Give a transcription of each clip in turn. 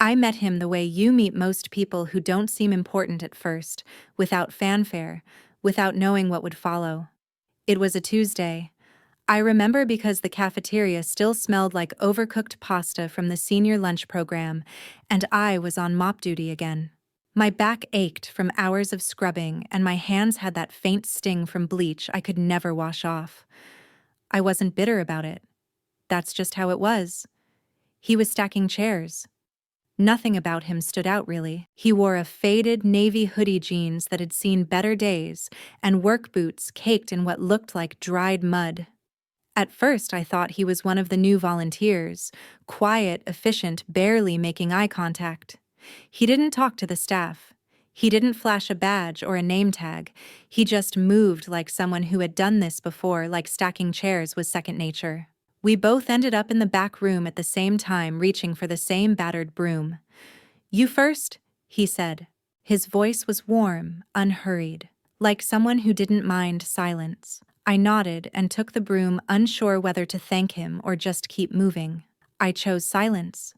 I met him the way you meet most people who don't seem important at first, without fanfare, without knowing what would follow. It was a Tuesday. I remember because the cafeteria still smelled like overcooked pasta from the senior lunch program, and I was on mop duty again. My back ached from hours of scrubbing, and my hands had that faint sting from bleach I could never wash off. I wasn't bitter about it. That's just how it was. He was stacking chairs. Nothing about him stood out really. He wore a faded navy hoodie jeans that had seen better days, and work boots caked in what looked like dried mud. At first I thought he was one of the new volunteers, quiet, efficient, barely making eye contact. He didn't talk to the staff. He didn't flash a badge or a name tag. He just moved like someone who had done this before, like stacking chairs was second nature. We both ended up in the back room at the same time, reaching for the same battered broom. "You first," he said. His voice was warm, unhurried, like someone who didn't mind silence. I nodded and took the broom, unsure whether to thank him or just keep moving. I chose silence.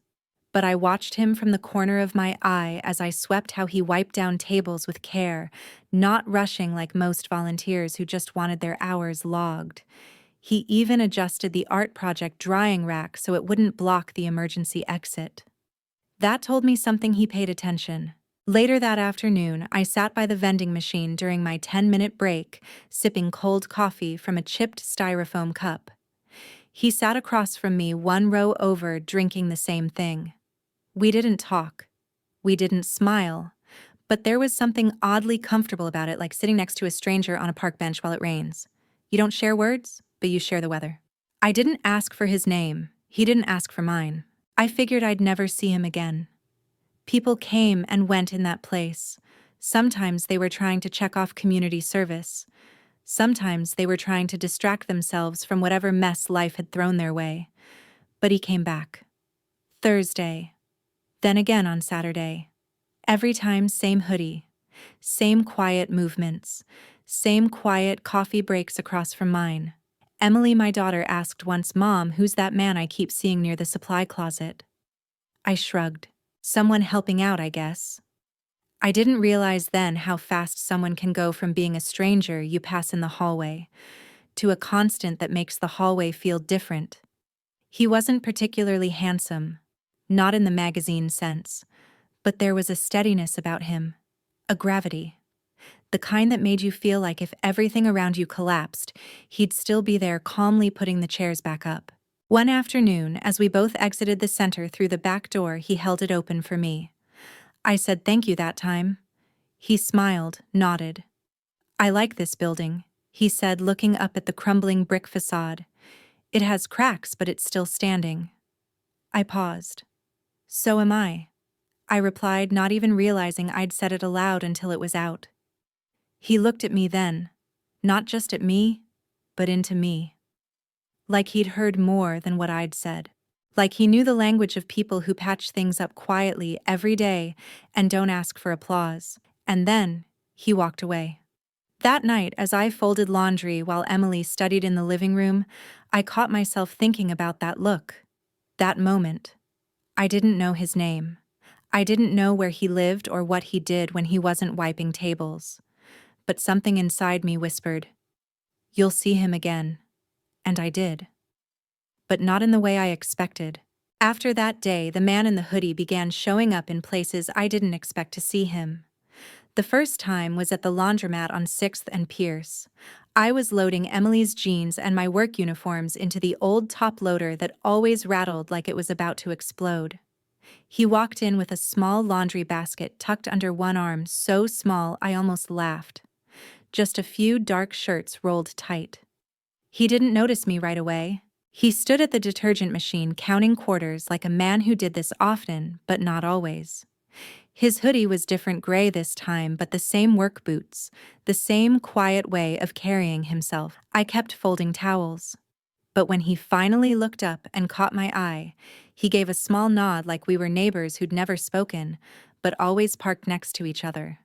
But I watched him from the corner of my eye as I swept how he wiped down tables with care, not rushing like most volunteers who just wanted their hours logged. He even adjusted the art project drying rack so it wouldn't block the emergency exit. That told me something he paid attention. Later that afternoon, I sat by the vending machine during my 10-minute break, sipping cold coffee from a chipped styrofoam cup. He sat across from me, one row over, drinking the same thing. We didn't talk. We didn't smile. But there was something oddly comfortable about it, like sitting next to a stranger on a park bench while it rains. You don't share words, but you share the weather. I didn't ask for his name. He didn't ask for mine. I figured I'd never see him again. People came and went in that place. Sometimes they were trying to check off community service. Sometimes they were trying to distract themselves from whatever mess life had thrown their way. But he came back. Thursday. Then again on Saturday. Every time, same hoodie. Same quiet movements. Same quiet coffee breaks across from mine. Emily, my daughter, asked once, "Mom, who's that man I keep seeing near the supply closet?" I shrugged. Someone helping out, I guess. I didn't realize then how fast someone can go from being a stranger you pass in the hallway to a constant that makes the hallway feel different. He wasn't particularly handsome, not in the magazine sense, but there was a steadiness about him, a gravity. The kind that made you feel like if everything around you collapsed, he'd still be there calmly putting the chairs back up. One afternoon, as we both exited the center through the back door, he held it open for me. I said thank you that time. He smiled, nodded. "I like this building," he said, looking up at the crumbling brick facade. "It has cracks, but it's still standing." I paused. "So am I replied, not even realizing I'd said it aloud until it was out. He looked at me then, not just at me, but into me. Like he'd heard more than what I'd said. Like he knew the language of people who patch things up quietly every day and don't ask for applause. And then, he walked away. That night, as I folded laundry while Emily studied in the living room, I caught myself thinking about that look. That moment. I didn't know his name. I didn't know where he lived or what he did when he wasn't wiping tables. But something inside me whispered, "You'll see him again." And I did. But not in the way I expected. After that day, the man in the hoodie began showing up in places I didn't expect to see him. The first time was at the laundromat on 6th and Pierce. I was loading Emily's jeans and my work uniforms into the old top loader that always rattled like it was about to explode. He walked in with a small laundry basket tucked under one arm, so small I almost laughed. Just a few dark shirts rolled tight. He didn't notice me right away. He stood at the detergent machine counting quarters like a man who did this often, but not always. His hoodie was different gray this time, but the same work boots, the same quiet way of carrying himself. I kept folding towels. But when he finally looked up and caught my eye, he gave a small nod like we were neighbors who'd never spoken, but always parked next to each other.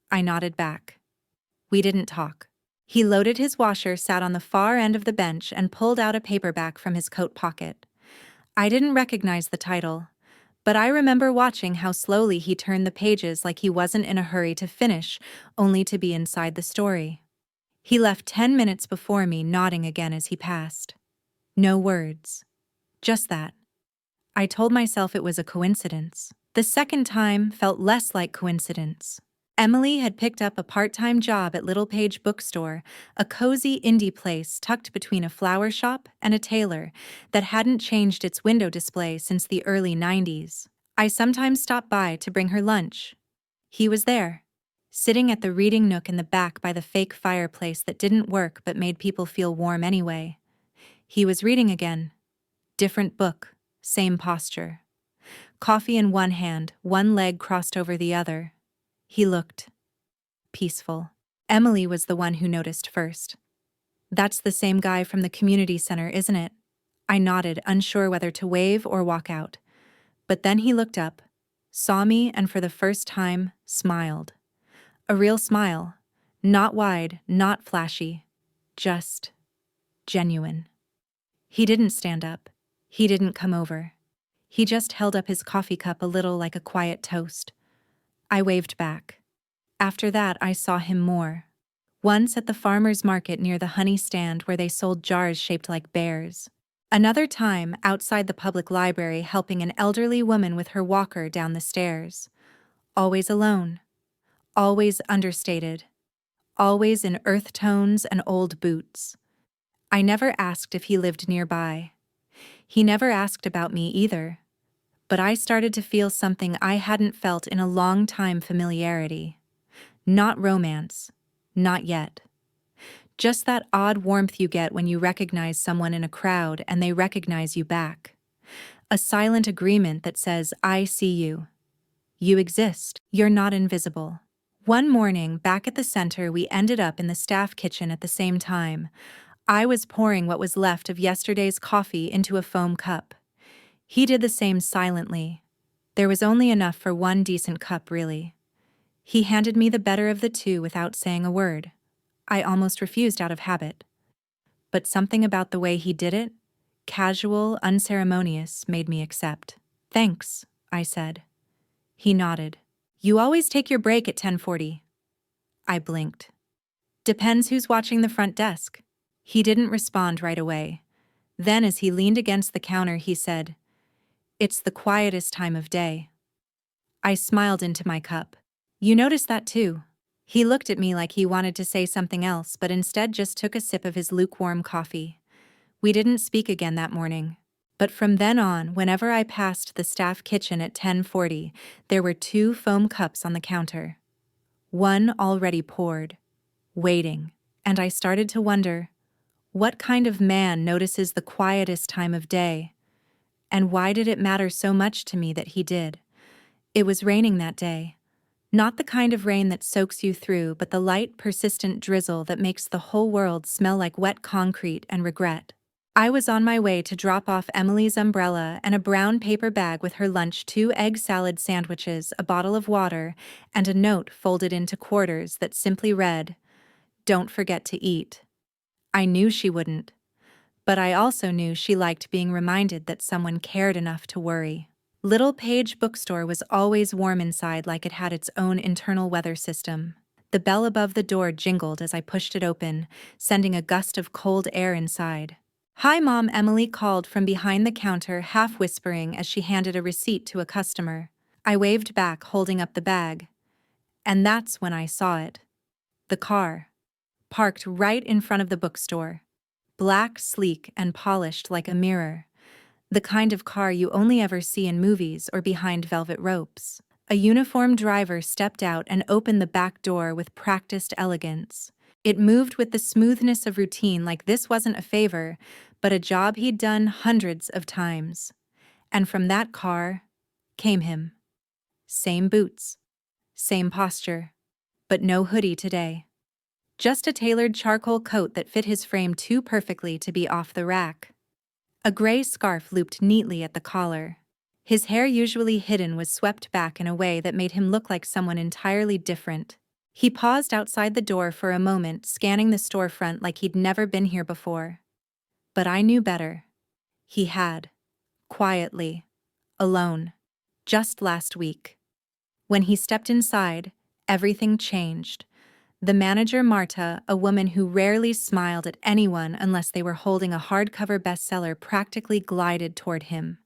I nodded back. We didn't talk. He loaded his washer, sat on the far end of the bench, and pulled out a paperback from his coat pocket. I didn't recognize the title, But I remember watching how slowly he turned the pages like he wasn't in a hurry to finish, only to be inside the story. He left 10 minutes before me, nodding again as he passed. No words. Just that. I told myself it was a coincidence. The second time felt less like coincidence. Emily had picked up a part-time job at Little Page Bookstore, a cozy indie place tucked between a flower shop and a tailor that hadn't changed its window display since the early 90s. I sometimes stopped by to bring her lunch. He was there, sitting at the reading nook in the back by the fake fireplace that didn't work but made people feel warm anyway. He was reading again. Different book, same posture. Coffee in one hand, one leg crossed over the other. He looked peaceful. Emily was the one who noticed first. "That's the same guy from the community center, isn't it?" I nodded, unsure whether to wave or walk out. But then he looked up, saw me, and for the first time, smiled. A real smile. Not wide, not flashy. Just genuine. He didn't stand up. He didn't come over. He just held up his coffee cup a little like a quiet toast. I waved back. After that, I saw him more. Once at the farmer's market near the honey stand where they sold jars shaped like bears. Another time outside the public library helping an elderly woman with her walker down the stairs. Always alone. Always understated. Always in earth tones and old boots. I never asked if he lived nearby. He never asked about me either. But I started to feel something I hadn't felt in a long time: familiarity. Not romance. Not yet. Just that odd warmth you get when you recognize someone in a crowd and they recognize you back. A silent agreement that says, "I see you. You exist. You're not invisible." One morning, back at the center, we ended up in the staff kitchen at the same time. I was pouring what was left of yesterday's coffee into a foam cup. He did the same silently. There was only enough for one decent cup, really. He handed me the better of the two without saying a word. I almost refused out of habit. But something about the way he did it, casual, unceremonious, made me accept. "Thanks," I said. He nodded. "You always take your break at 10:40. I blinked. "Depends who's watching the front desk." He didn't respond right away. Then, as he leaned against the counter, he said, "It's the quietest time of day." I smiled into my cup. "You noticed that too?" He looked at me like he wanted to say something else, but instead just took a sip of his lukewarm coffee. We didn't speak again that morning. But from then on, whenever I passed the staff kitchen at 10:40, there were two foam cups on the counter. One already poured, waiting, and I started to wonder, what kind of man notices the quietest time of day? And why did it matter so much to me that he did? It was raining that day. Not the kind of rain that soaks you through, but the light, persistent drizzle that makes the whole world smell like wet concrete and regret. I was on my way to drop off Emily's umbrella and a brown paper bag with her lunch: 2 egg salad sandwiches, a bottle of water, and a note folded into quarters that simply read, "Don't forget to eat." I knew she wouldn't. But I also knew she liked being reminded that someone cared enough to worry. Little Page Bookstore was always warm inside, like it had its own internal weather system. The bell above the door jingled as I pushed it open, sending a gust of cold air inside. "Hi, Mom," Emily called from behind the counter, half whispering as she handed a receipt to a customer. I waved back, holding up the bag. And that's when I saw it. The car. Parked right in front of the bookstore. Black, sleek, and polished like a mirror. The kind of car you only ever see in movies or behind velvet ropes. A uniformed driver stepped out and opened the back door with practiced elegance. It moved with the smoothness of routine, like this wasn't a favor, but a job he'd done hundreds of times. And from that car came him. Same boots. Same posture. But no hoodie today. Just a tailored charcoal coat that fit his frame too perfectly to be off the rack. A gray scarf looped neatly at the collar. His hair, usually hidden, was swept back in a way that made him look like someone entirely different. He paused outside the door for a moment, scanning the storefront like he'd never been here before. But I knew better. He had. Quietly. Alone. just last week. When he stepped inside, everything changed. The manager, Marta, a woman who rarely smiled at anyone unless they were holding a hardcover bestseller, practically glided toward him.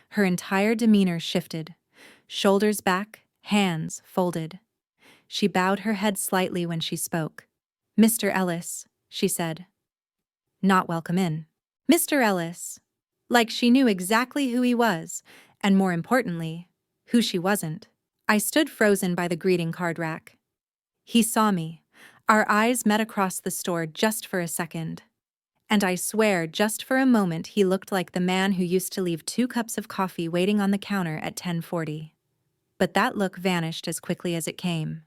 Her entire demeanor shifted. Shoulders back, hands folded. She bowed her head slightly when she spoke. "Mr. Ellis," she said. "Not welcome in." Mr. Ellis. Like she knew exactly who he was, and more importantly, who she wasn't. I stood frozen by the greeting card rack. He saw me. Our eyes met across the store just for a second. And I swear, just for a moment, he looked like the man who used to leave 2 cups of coffee waiting on the counter at 10:40. But that look vanished as quickly as it came.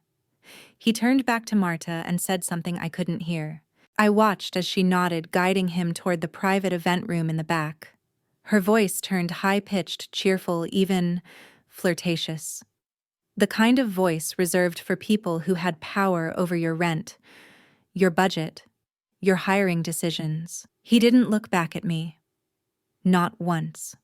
He turned back to Marta and said something I couldn't hear. I watched as she nodded, guiding him toward the private event room in the back. Her voice turned high-pitched, cheerful, even flirtatious. The kind of voice reserved for people who had power over your rent, your budget, your hiring decisions. He didn't look back at me. Not once.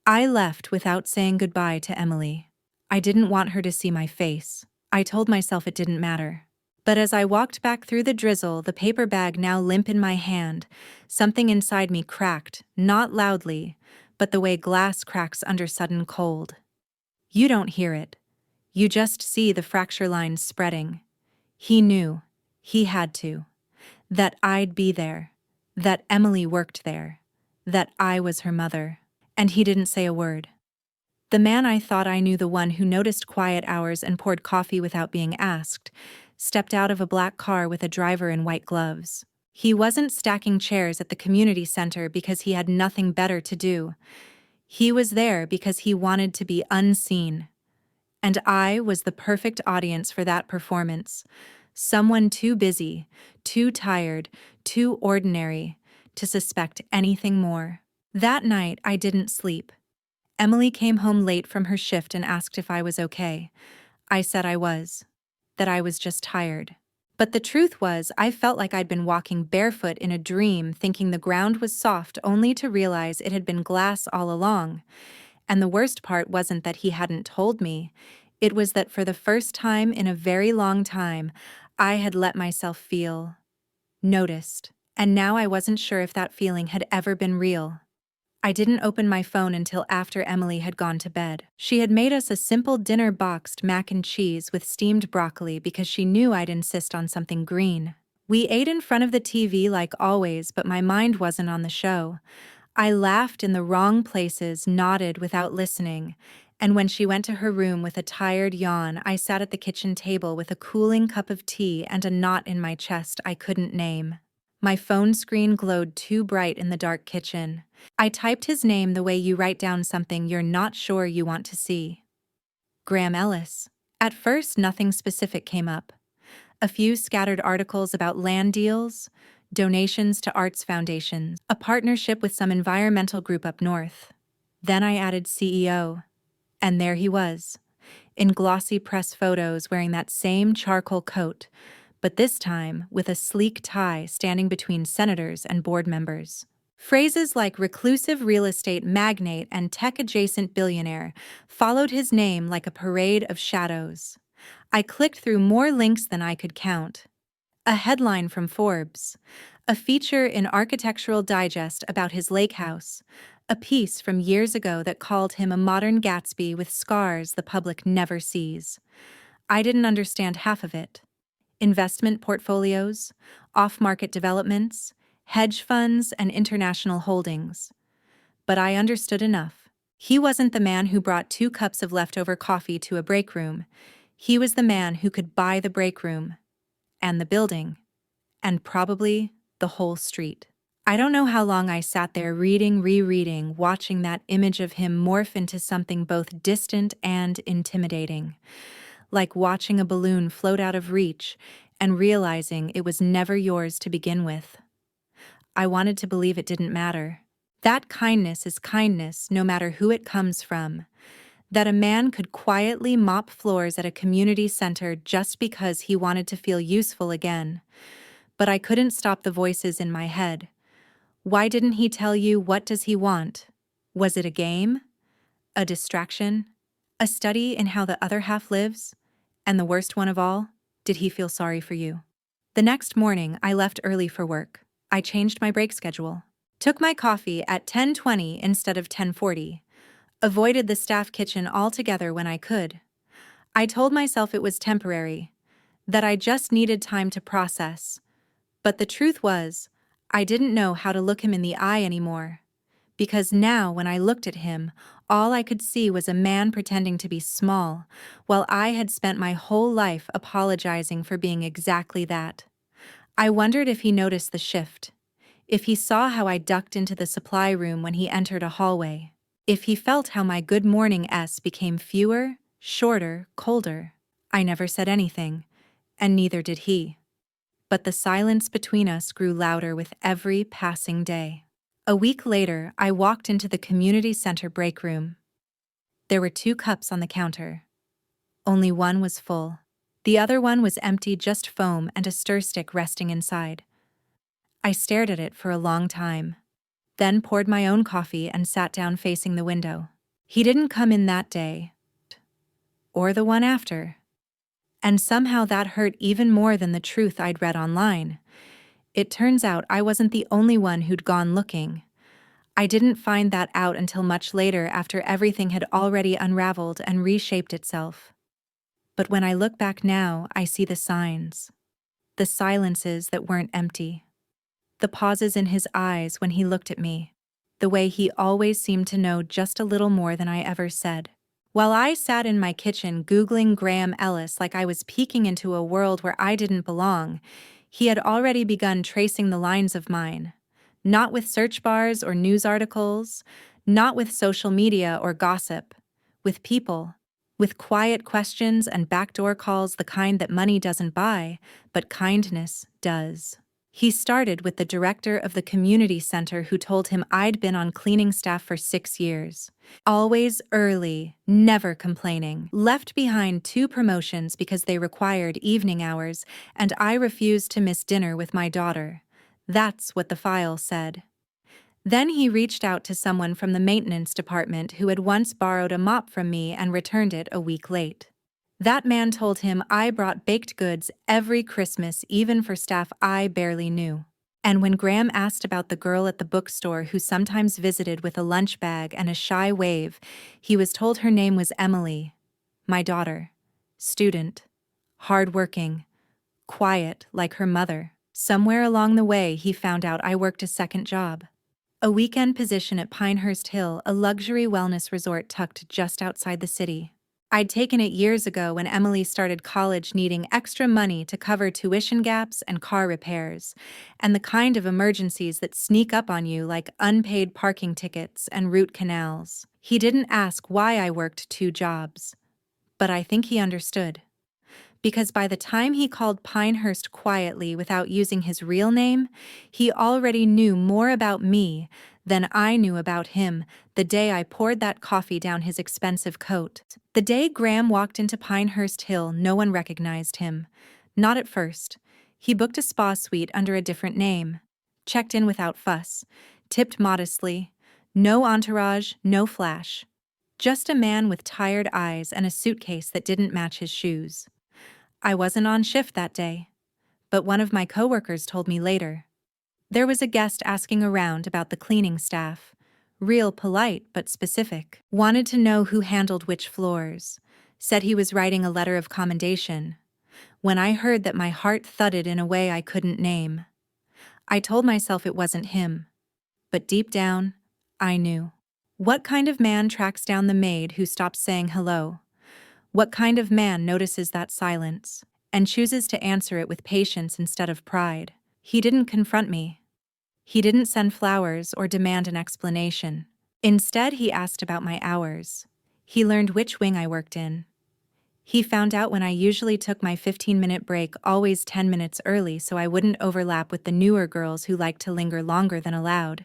I left without saying goodbye to Emily. I didn't want her to see my face. I told myself it didn't matter. But as I walked back through the drizzle, the paper bag now limp in my hand, something inside me cracked, not loudly, but the way glass cracks under sudden cold. You don't hear it. You just see the fracture lines spreading. He knew. He had to. That I'd be there. That Emily worked there. That I was her mother. And he didn't say a word. The man I thought I knew, the one who noticed quiet hours and poured coffee without being asked, stepped out of a black car with a driver in white gloves. He wasn't stacking chairs at the community center because he had nothing better to do. He was there because he wanted to be unseen. And I was the perfect audience for that performance. Someone too busy, too tired, too ordinary to suspect anything more. That night, I didn't sleep. Emily came home late from her shift and asked if I was okay. I said I was. That I was just tired. But the truth was, I felt like I'd been walking barefoot in a dream, thinking the ground was soft, only to realize it had been glass all along. And the worst part wasn't that he hadn't told me. It was that for the first time in a very long time, I had let myself feel noticed. And now I wasn't sure if that feeling had ever been real. I didn't open my phone until after Emily had gone to bed. She had made us a simple dinner, boxed mac and cheese with steamed broccoli, because she knew I'd insist on something green. We ate in front of the TV like always, but my mind wasn't on the show. I laughed in the wrong places, nodded without listening, and when she went to her room with a tired yawn, I sat at the kitchen table with a cooling cup of tea and a knot in my chest I couldn't name. My phone screen glowed too bright in the dark kitchen. I typed his name the way you write down something you're not sure you want to see. Graham Ellis. At first, nothing specific came up. A few scattered articles about land deals, donations to arts foundations, a partnership with some environmental group up north. Then I added CEO. And there he was, in glossy press photos, wearing that same charcoal coat, but this time with a sleek tie, standing between senators and board members. Phrases like reclusive real estate magnate and tech-adjacent billionaire followed his name like a parade of shadows. I clicked through more links than I could count. A headline from Forbes, a feature in Architectural Digest about his lake house, a piece from years ago that called him a modern Gatsby with scars the public never sees. I didn't understand half of it. Investment portfolios, off-market developments, hedge funds, and international holdings. But I understood enough. He wasn't the man who brought 2 cups of leftover coffee to a break room. He was the man who could buy the break room, and the building, and probably the whole street. I don't know how long I sat there reading, rereading, watching that image of him morph into something both distant and intimidating. Like watching a balloon float out of reach and realizing it was never yours to begin with. I wanted to believe it didn't matter. That kindness is kindness no matter who it comes from. That a man could quietly mop floors at a community center just because he wanted to feel useful again. But I couldn't stop the voices in my head. Why didn't he tell you? What does he want? Was it a game? A distraction? A study in how the other half lives? And the worst one of all, did he feel sorry for you? The next morning, I left early for work. I changed my break schedule. Took my coffee at 10:20 instead of 10:40. Avoided the staff kitchen altogether when I could. I told myself it was temporary, that I just needed time to process. But the truth was, I didn't know how to look him in the eye anymore. Because now, when I looked at him, all I could see was a man pretending to be small, while I had spent my whole life apologizing for being exactly that. I wondered if he noticed the shift, if he saw how I ducked into the supply room when he entered a hallway, if he felt how my good morning became fewer, shorter, colder. I never said anything, and neither did he. But the silence between us grew louder with every passing day. A week later, I walked into the community center break room. There were 2 cups on the counter. Only one was full. The other one was empty, just foam and a stir stick resting inside. I stared at it for a long time, then poured my own coffee and sat down facing the window. He didn't come in that day, or the one after. And somehow that hurt even more than the truth I'd read online. It turns out I wasn't the only one who'd gone looking. I didn't find that out until much later, after everything had already unraveled and reshaped itself. But when I look back now, I see the signs. The silences that weren't empty. The pauses in his eyes when he looked at me. The way he always seemed to know just a little more than I ever said. While I sat in my kitchen Googling Graham Ellis like I was peeking into a world where I didn't belong, he had already begun tracing the lines of mine. Not with search bars or news articles, not with social media or gossip. With people. With quiet questions and backdoor calls, the kind that money doesn't buy, but kindness does. He started with the director of the community center, who told him I'd been on cleaning staff for 6 years. Always early, never complaining. Left behind 2 promotions because they required evening hours, and I refused to miss dinner with my daughter. That's what the file said. Then he reached out to someone from the maintenance department who had once borrowed a mop from me and returned it a week late. That man told him I brought baked goods every Christmas, even for staff I barely knew. And when Graham asked about the girl at the bookstore who sometimes visited with a lunch bag and a shy wave, he was told her name was Emily, my daughter. Student. Hard-working. Quiet, like her mother. Somewhere along the way, he found out I worked a second job. A weekend position at Pinehurst Hill, a luxury wellness resort tucked just outside the city. I'd taken it years ago when Emily started college, needing extra money to cover tuition gaps and car repairs, and the kind of emergencies that sneak up on you like unpaid parking tickets and root canals. He didn't ask why I worked 2 jobs, but I think he understood. Because by the time he called Pinehurst quietly without using his real name, he already knew more about me than I knew about him the day I poured that coffee down his expensive coat. The day Graham walked into Pinehurst Hill, no one recognized him. Not at first. He booked a spa suite under a different name. Checked in without fuss. Tipped modestly. No entourage, no flash. Just a man with tired eyes and a suitcase that didn't match his shoes. I wasn't on shift that day, but one of my coworkers told me later. There was a guest asking around about the cleaning staff. Real polite but specific. Wanted to know who handled which floors. Said he was writing a letter of commendation. When I heard that, my heart thudded in a way I couldn't name. I told myself it wasn't him. But deep down, I knew. What kind of man tracks down the maid who stops saying hello? What kind of man notices that silence and chooses to answer it with patience instead of pride? He didn't confront me. He didn't send flowers or demand an explanation. Instead, he asked about my hours. He learned which wing I worked in. He found out when I usually took my 15-minute break, always 10 minutes early, so I wouldn't overlap with the newer girls who liked to linger longer than allowed.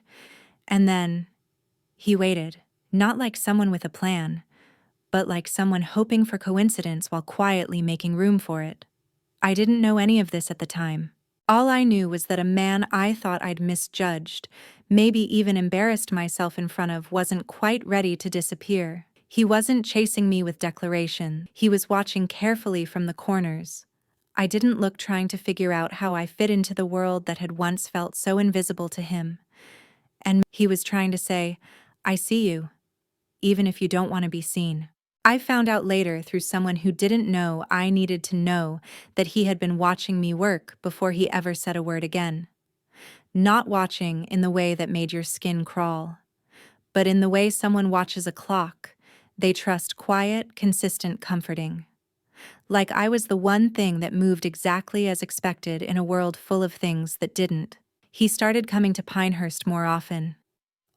And then he waited, not like someone with a plan, but like someone hoping for coincidence while quietly making room for it. I didn't know any of this at the time. All I knew was that a man I thought I'd misjudged, maybe even embarrassed myself in front of, wasn't quite ready to disappear. He wasn't chasing me with declaration. He was watching carefully from the corners. I didn't look, trying to figure out how I fit into the world that had once felt so invisible to him. And he was trying to say, "I see you, even if you don't want to be seen." I found out later through someone who didn't know I needed to know that he had been watching me work before he ever said a word again. Not watching in the way that made your skin crawl, but in the way someone watches a clock. They trust quiet, consistent comforting. Like I was the one thing that moved exactly as expected in a world full of things that didn't. He started coming to Pinehurst more often,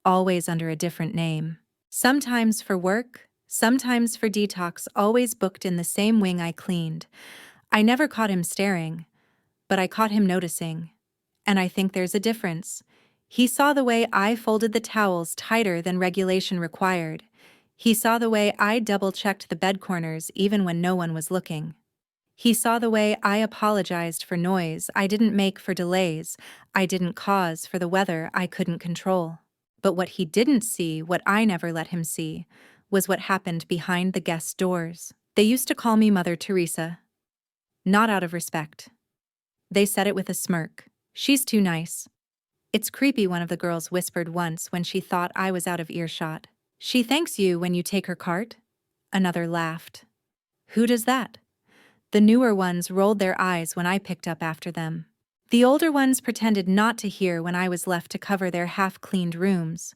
always under a different name. Sometimes for work, sometimes for detox, always booked in the same wing I cleaned. I never caught him staring, but I caught him noticing. And I think there's a difference. He saw the way I folded the towels tighter than regulation required. He saw the way I double-checked the bed corners even when no one was looking. He saw the way I apologized for noise I didn't make, for delays I didn't cause, for the weather I couldn't control. But what he didn't see, what I never let him see, was what happened behind the guest doors. They used to call me Mother Teresa. Not out of respect. They said it with a smirk. "She's too nice." "It's creepy," one of the girls whispered once when she thought I was out of earshot. "She thanks you when you take her cart?" Another laughed. "Who does that?" The newer ones rolled their eyes when I picked up after them. The older ones pretended not to hear when I was left to cover their half-cleaned rooms.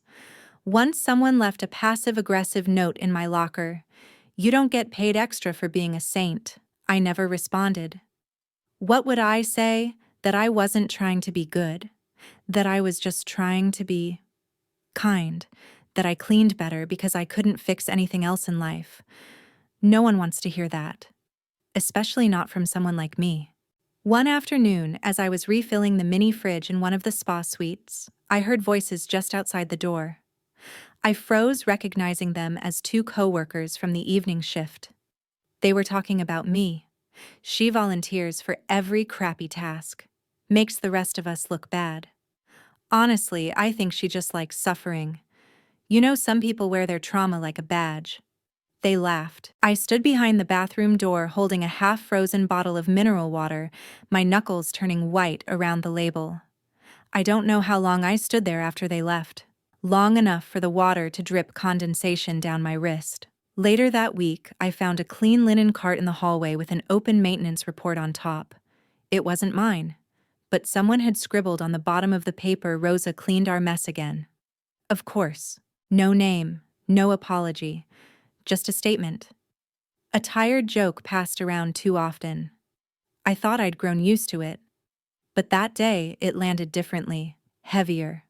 Once someone left a passive-aggressive note in my locker. "You don't get paid extra for being a saint." I never responded. What would I say? That I wasn't trying to be good? That I was just trying to be kind? That I cleaned better because I couldn't fix anything else in life? No one wants to hear that. Especially not from someone like me. One afternoon, as I was refilling the mini fridge in one of the spa suites, I heard voices just outside the door. I froze, recognizing them as two co-workers from the evening shift. They were talking about me. "She volunteers for every crappy task. Makes the rest of us look bad. Honestly, I think she just likes suffering. You know, some people wear their trauma like a badge." They laughed. I stood behind the bathroom door holding a half-frozen bottle of mineral water, my knuckles turning white around the label. I don't know how long I stood there after they left. Long enough for the water to drip condensation down my wrist. Later that week, I found a clean linen cart in the hallway with an open maintenance report on top. It wasn't mine, but someone had scribbled on the bottom of the paper, "Rosa cleaned our mess again." Of course. No name, no apology, just a statement. A tired joke passed around too often. I thought I'd grown used to it. But that day, it landed differently, heavier,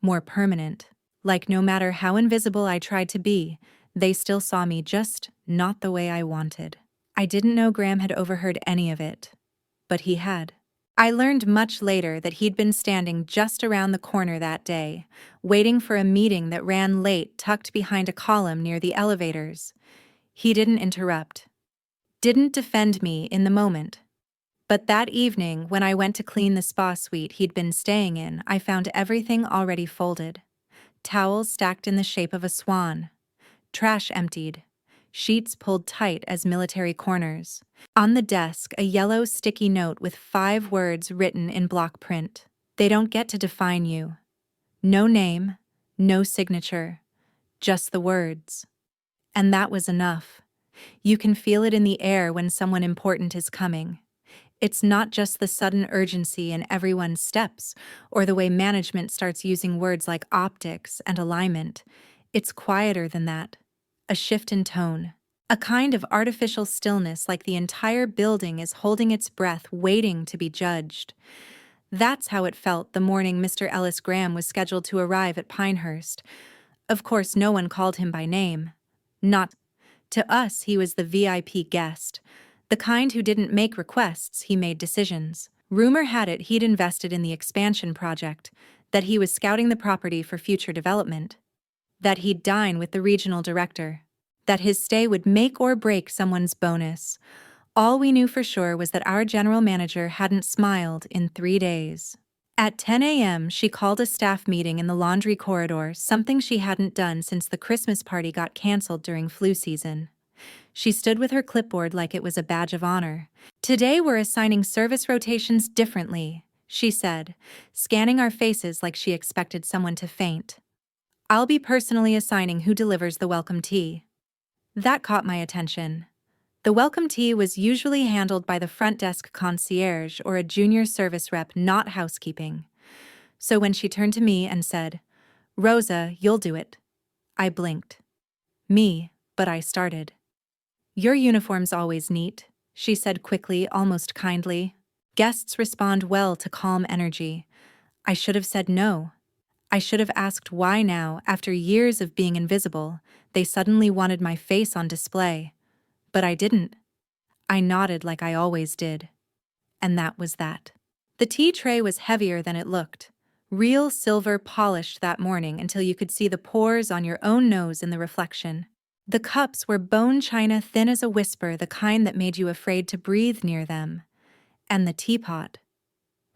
more permanent. Like no matter how invisible I tried to be, they still saw me, just not the way I wanted. I didn't know Graham had overheard any of it, but he had. I learned much later that he'd been standing just around the corner that day, waiting for a meeting that ran late, tucked behind a column near the elevators. He didn't interrupt. Didn't defend me in the moment. But that evening, when I went to clean the spa suite he'd been staying in, I found everything already folded. Towels stacked in the shape of a swan. Trash emptied. Sheets pulled tight as military corners. On the desk, a yellow sticky note with 5 words written in block print. "They don't get to define you." No name, no signature, just the words. And that was enough. You can feel it in the air when someone important is coming. It's not just the sudden urgency in everyone's steps, or the way management starts using words like optics and alignment. It's quieter than that. A shift in tone. A kind of artificial stillness, like the entire building is holding its breath, waiting to be judged. That's how it felt the morning Mr. Ellis Graham was scheduled to arrive at Pinehurst. Of course, no one called him by name. Not to us, he was the VIP guest. The kind who didn't make requests, he made decisions. Rumor had it he'd invested in the expansion project, that he was scouting the property for future development, that he'd dine with the regional director, that his stay would make or break someone's bonus. All we knew for sure was that our general manager hadn't smiled in 3 days. At 10 a.m., she called a staff meeting in the laundry corridor, something she hadn't done since the Christmas party got canceled during flu season. She stood with her clipboard like it was a badge of honor. "Today we're assigning service rotations differently," she said, scanning our faces like she expected someone to faint. "I'll be personally assigning who delivers the welcome tea." That caught my attention. The welcome tea was usually handled by the front desk concierge or a junior service rep, not housekeeping. So when she turned to me and said, "Rosa, you'll do it," I blinked. "Me," but I started. "Your uniform's always neat," she said quickly, almost kindly. Guests respond well to calm energy. I should have said no. I should have asked why now, after years of being invisible, they suddenly wanted my face on display. But I didn't. I nodded like I always did. And that was that. The tea tray was heavier than it looked. Real silver polished that morning until you could see the pores on your own nose in the reflection. The cups were bone china, thin as a whisper, the kind that made you afraid to breathe near them. And the teapot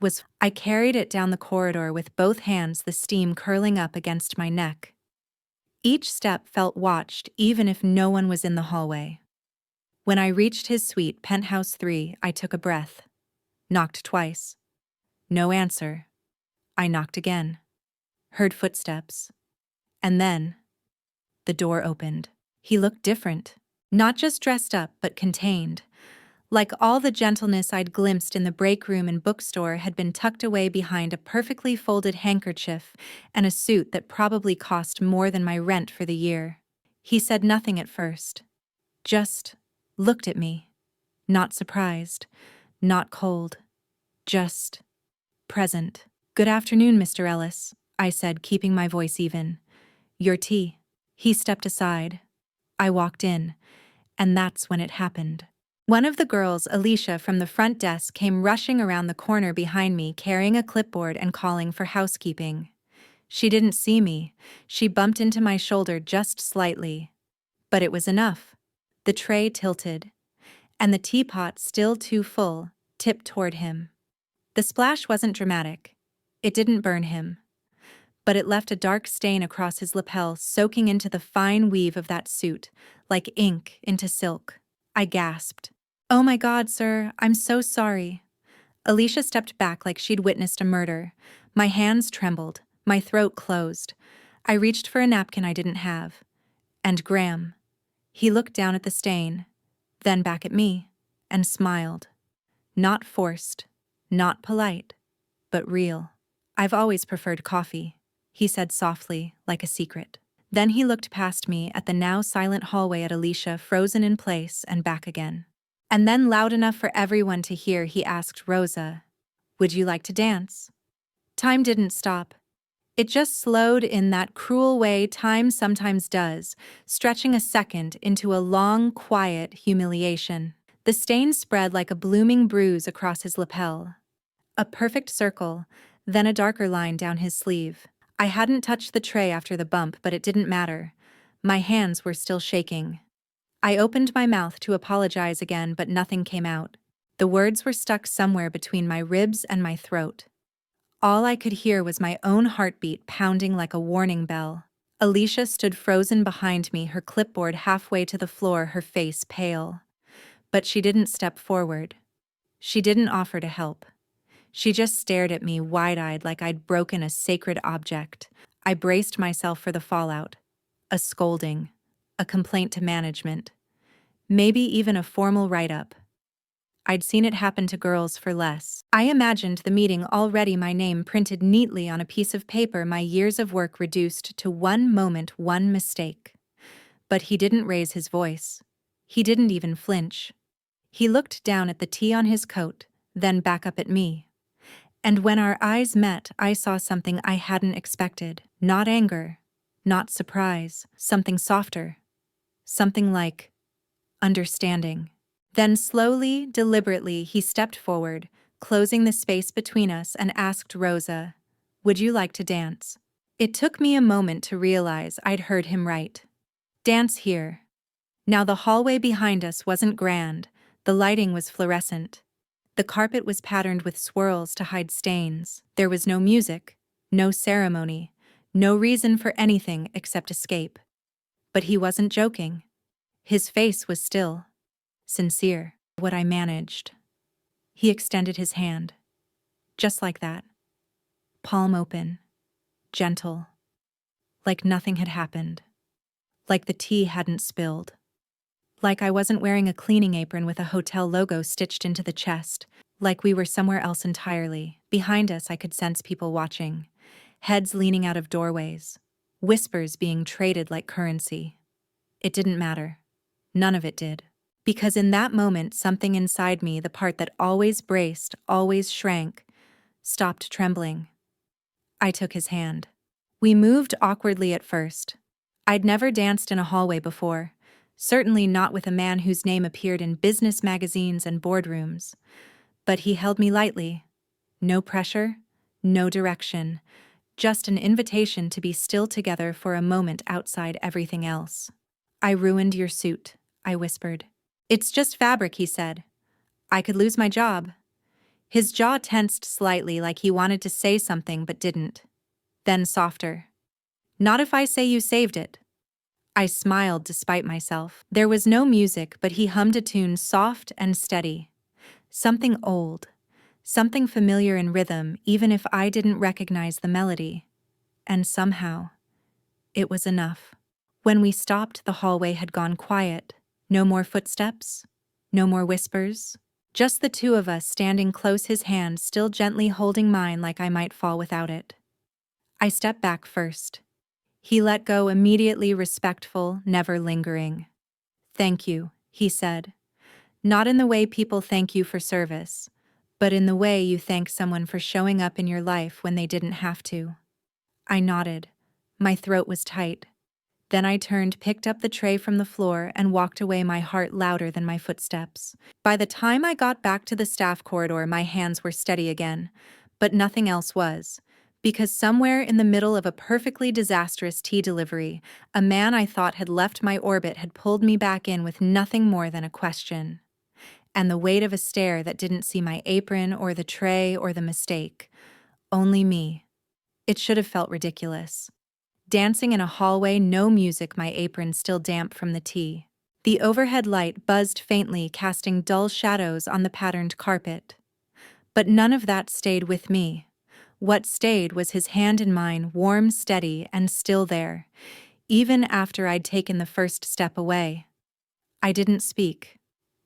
was... I carried it down the corridor with both hands, the steam curling up against my neck. Each step felt watched, even if no one was in the hallway. When I reached his suite, penthouse 3, I took a breath. Knocked twice. No answer. I knocked again. Heard footsteps. And then the door opened. He looked different. Not just dressed up, but contained. Like all the gentleness I'd glimpsed in the break room and bookstore had been tucked away behind a perfectly folded handkerchief and a suit that probably cost more than my rent for the year. He said nothing at first. Just looked at me. Not surprised. Not cold. Just present. "Good afternoon, Mr. Ellis," I said, keeping my voice even. "Your tea." He stepped aside. I walked in, and that's when it happened. One of the girls, Alicia, from the front desk came rushing around the corner behind me, carrying a clipboard and calling for housekeeping. She didn't see me. She bumped into my shoulder just slightly. But it was enough. The tray tilted, and the teapot, still too full, tipped toward him. The splash wasn't dramatic. It didn't burn him. But it left a dark stain across his lapel, soaking into the fine weave of that suit, like ink into silk. I gasped. "Oh my God, sir, I'm so sorry." Alicia stepped back like she'd witnessed a murder. My hands trembled, my throat closed. I reached for a napkin I didn't have. And Graham. He looked down at the stain, then back at me, and smiled. Not forced, not polite, but real. "I've always preferred coffee," he said softly, like a secret. Then he looked past me at the now silent hallway, at Alicia, frozen in place, and back again. And then, loud enough for everyone to hear, he asked Rosa, "Would you like to dance?" Time didn't stop. It just slowed in that cruel way time sometimes does, stretching a second into a long, quiet humiliation. The stain spread like a blooming bruise across his lapel. A perfect circle, then a darker line down his sleeve. I hadn't touched the tray after the bump, but it didn't matter. My hands were still shaking. I opened my mouth to apologize again, but nothing came out. The words were stuck somewhere between my ribs and my throat. All I could hear was my own heartbeat pounding like a warning bell. Alicia stood frozen behind me, her clipboard halfway to the floor, her face pale. But she didn't step forward. She didn't offer to help. She just stared at me wide-eyed like I'd broken a sacred object. I braced myself for the fallout. A scolding. A complaint to management. Maybe even a formal write-up. I'd seen it happen to girls for less. I imagined the meeting already, my name printed neatly on a piece of paper, my years of work reduced to one moment, one mistake. But he didn't raise his voice. He didn't even flinch. He looked down at the tea on his coat, then back up at me. And when our eyes met, I saw something I hadn't expected. Not anger, not surprise, something softer. Something like understanding. Then slowly, deliberately, he stepped forward, closing the space between us, and asked Rosa, "Would you like to dance?" It took me a moment to realize I'd heard him right. Dance here. Now the hallway behind us wasn't grand, the lighting was fluorescent. The carpet was patterned with swirls to hide stains. There was no music, no ceremony, no reason for anything except escape. But he wasn't joking. His face was still, sincere. What I managed. He extended his hand. Just like that. Palm open. Gentle. Like nothing had happened. Like the tea hadn't spilled. Like I wasn't wearing a cleaning apron with a hotel logo stitched into the chest. Like we were somewhere else entirely. Behind us, I could sense people watching. Heads leaning out of doorways. Whispers being traded like currency. It didn't matter. None of it did. Because in that moment, something inside me, the part that always braced, always shrank, stopped trembling. I took his hand. We moved awkwardly at first. I'd never danced in a hallway before, certainly not with a man whose name appeared in business magazines and boardrooms. But he held me lightly. No pressure, no direction, just an invitation to be still together for a moment outside everything else. I ruined your suit, I whispered. It's just fabric, he said. I could lose my job. His jaw tensed slightly like he wanted to say something but didn't. Then softer. Not if I say you saved it. I smiled despite myself. There was no music, but he hummed a tune soft and steady. Something old. Something familiar in rhythm, even if I didn't recognize the melody. And somehow, it was enough. When we stopped, the hallway had gone quiet. No more footsteps. No more whispers. Just the two of us standing close, his hand still gently holding mine like I might fall without it. I stepped back first. He let go immediately, respectful, never lingering. Thank you, he said. Not in the way people thank you for service, but in the way you thank someone for showing up in your life when they didn't have to. I nodded. My throat was tight. Then I turned, picked up the tray from the floor, and walked away, my heart louder than my footsteps. By the time I got back to the staff corridor, my hands were steady again, but nothing else was. Because somewhere in the middle of a perfectly disastrous tea delivery, a man I thought had left my orbit had pulled me back in with nothing more than a question. And the weight of a stare that didn't see my apron or the tray or the mistake. Only me. It should have felt ridiculous. Dancing in a hallway, no music, my apron still damp from the tea. The overhead light buzzed faintly, casting dull shadows on the patterned carpet. But none of that stayed with me. What stayed was his hand in mine, warm, steady, and still there, even after I'd taken the first step away. I didn't speak.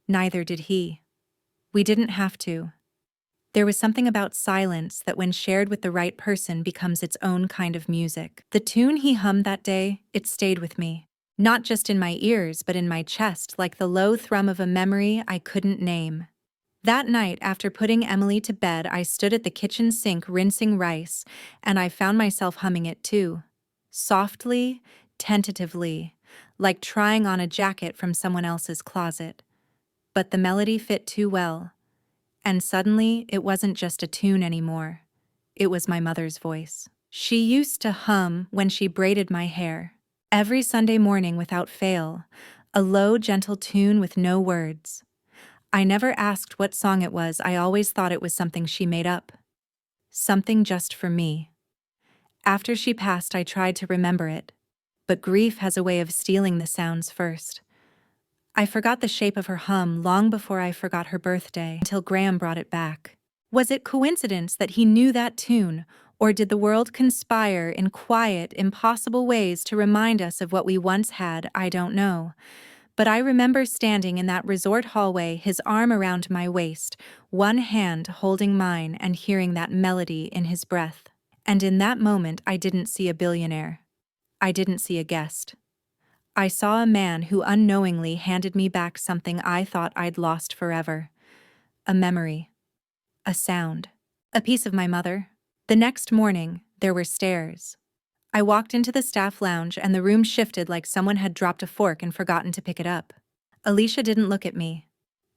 Neither did he. We didn't have to. There was something about silence that, when shared with the right person, becomes its own kind of music. The tune he hummed that day, it stayed with me. Not just in my ears, but in my chest, like the low thrum of a memory I couldn't name. That night, after putting Emily to bed, I stood at the kitchen sink rinsing rice, and I found myself humming it too. Softly, tentatively, like trying on a jacket from someone else's closet. But the melody fit too well. And suddenly, it wasn't just a tune anymore. It was my mother's voice. She used to hum when she braided my hair. Every Sunday morning without fail, a low, gentle tune with no words. I never asked what song it was. I always thought it was something she made up. Something just for me. After she passed, I tried to remember it. But grief has a way of stealing the sounds first. I forgot the shape of her hum long before I forgot her birthday, until Graham brought it back. Was it coincidence that he knew that tune, or did the world conspire in quiet, impossible ways to remind us of what we once had? I don't know. But I remember standing in that resort hallway, his arm around my waist, one hand holding mine, and hearing that melody in his breath. And in that moment, I didn't see a billionaire. I didn't see a guest. I saw a man who unknowingly handed me back something I thought I'd lost forever. A memory. A sound. A piece of my mother. The next morning, there were stairs. I walked into the staff lounge and the room shifted like someone had dropped a fork and forgotten to pick it up. Alicia didn't look at me.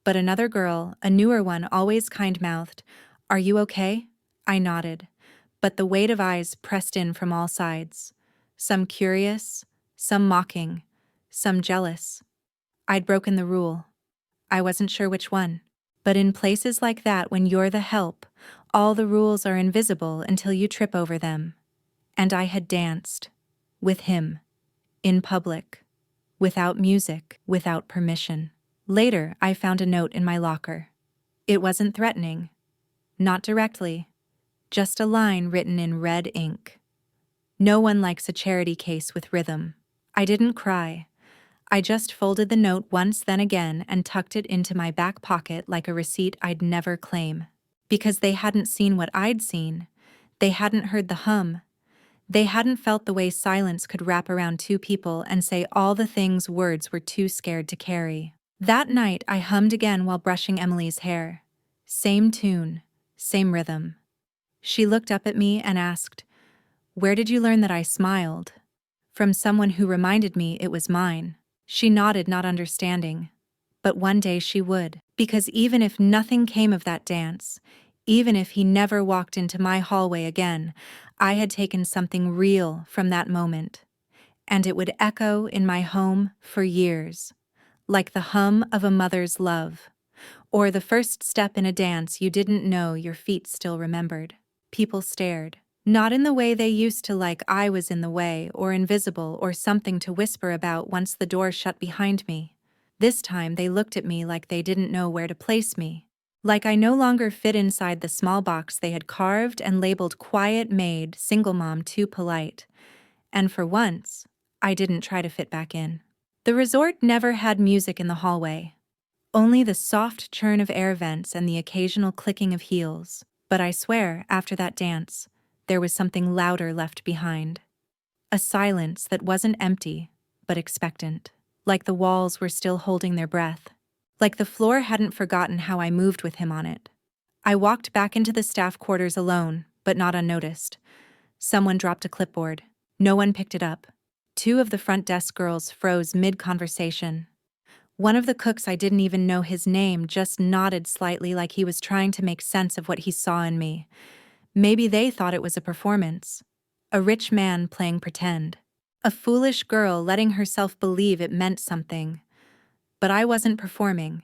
But another girl, a newer one, always kind-mouthed, "Are you okay?" I nodded. But the weight of eyes pressed in from all sides. Some curious, some mocking, some jealous. I'd broken the rule. I wasn't sure which one. But in places like that, when you're the help, all the rules are invisible until you trip over them. And I had danced. With him. In public. Without music, without permission. Later, I found a note in my locker. It wasn't threatening. Not directly. Just a line written in red ink. No one likes a charity case with rhythm. I didn't cry. I just folded the note once then again and tucked it into my back pocket like a receipt I'd never claim. Because they hadn't seen what I'd seen. They hadn't heard the hum. They hadn't felt the way silence could wrap around two people and say all the things words were too scared to carry. That night, I hummed again while brushing Emily's hair. Same tune, same rhythm. She looked up at me and asked, "Where did you learn that I smiled?" From someone who reminded me it was mine. She nodded, not understanding. But one day she would. Because even if nothing came of that dance, even if he never walked into my hallway again, I had taken something real from that moment. And it would echo in my home for years. Like the hum of a mother's love. Or the first step in a dance you didn't know your feet still remembered. People stared. Not in the way they used to, like I was in the way or invisible or something to whisper about once the door shut behind me. This time they looked at me like they didn't know where to place me. Like I no longer fit inside the small box they had carved and labeled quiet maid, single mom, too polite. And for once, I didn't try to fit back in. The resort never had music in the hallway. Only the soft churn of air vents and the occasional clicking of heels. But I swear, after that dance, there was something louder left behind. A silence that wasn't empty, but expectant. Like the walls were still holding their breath. Like the floor hadn't forgotten how I moved with him on it. I walked back into the staff quarters alone, but not unnoticed. Someone dropped a clipboard. No one picked it up. Two of the front desk girls froze mid-conversation. One of the cooks, I didn't even know his name, just nodded slightly like he was trying to make sense of what he saw in me. Maybe they thought it was a performance. A rich man playing pretend. A foolish girl letting herself believe it meant something. But I wasn't performing.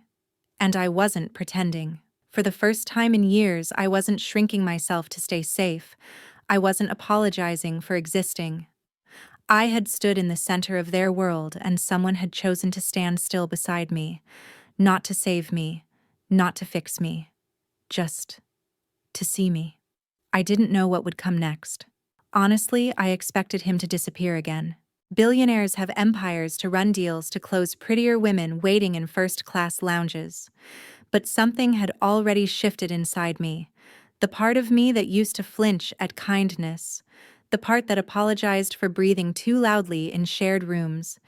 And I wasn't pretending. For the first time in years, I wasn't shrinking myself to stay safe. I wasn't apologizing for existing. I had stood in the center of their world, and someone had chosen to stand still beside me. Not to save me. Not to fix me. Just to see me. I didn't know what would come next. Honestly, I expected him to disappear again. Billionaires have empires to run deals to close prettier women waiting in first-class lounges. But something had already shifted inside me. The part of me that used to flinch at kindness. The part that apologized for breathing too loudly in shared rooms.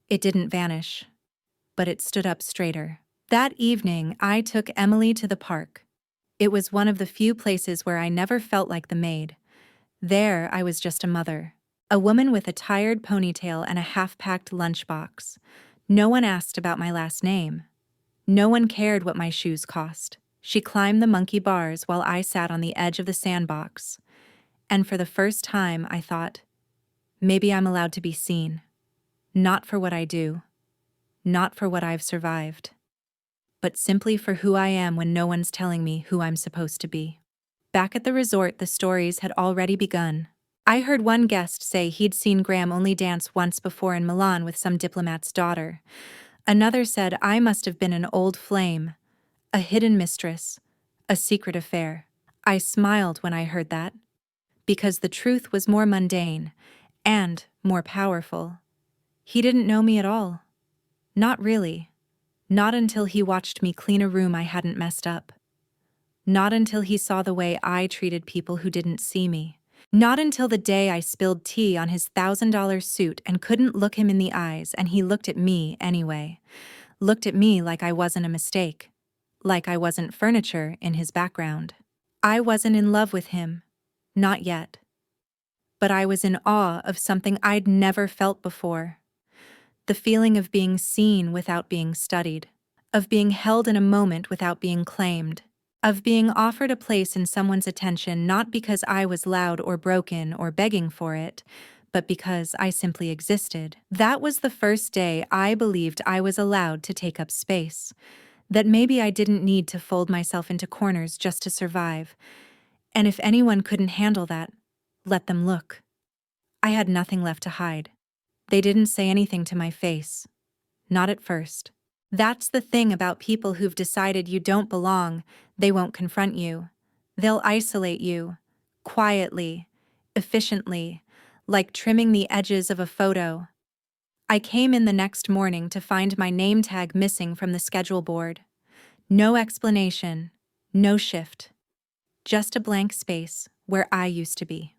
It didn't vanish. But it stood up straighter. That evening, I took Emily to the park. It was one of the few places where I never felt like the maid. There, I was just a mother. A woman with a tired ponytail and a half-packed lunchbox. No one asked about my last name. No one cared what my shoes cost. She climbed the monkey bars while I sat on the edge of the sandbox. And for the first time, I thought, maybe I'm allowed to be seen. Not for what I do. Not for what I've survived. But simply for who I am when no one's telling me who I'm supposed to be. Back at the resort, the stories had already begun. I heard one guest say he'd seen Graham only dance once before in Milan with some diplomat's daughter. Another said I must have been an old flame, a hidden mistress, a secret affair. I smiled when I heard that, because the truth was more mundane and more powerful. He didn't know me at all. Not really. Not until he watched me clean a room I hadn't messed up. Not until he saw the way I treated people who didn't see me. Not until the day I spilled tea on his $1,000 suit and couldn't look him in the eyes, and he looked at me anyway. Looked at me like I wasn't a mistake. Like I wasn't furniture in his background. I wasn't in love with him. Not yet. But I was in awe of something I'd never felt before. The feeling of being seen without being studied. Of being held in a moment without being claimed. Of being offered a place in someone's attention not because I was loud or broken or begging for it, but because I simply existed. That was the first day I believed I was allowed to take up space. That maybe I didn't need to fold myself into corners just to survive, and if anyone couldn't handle that, let them look. I had nothing left to hide. They didn't say anything to my face. Not at first. That's the thing about people who've decided you don't belong. They won't confront you. They'll isolate you. Quietly. Efficiently. Like trimming the edges of a photo. I came in the next morning to find my name tag missing from the schedule board. No explanation. No shift. Just a blank space where I used to be.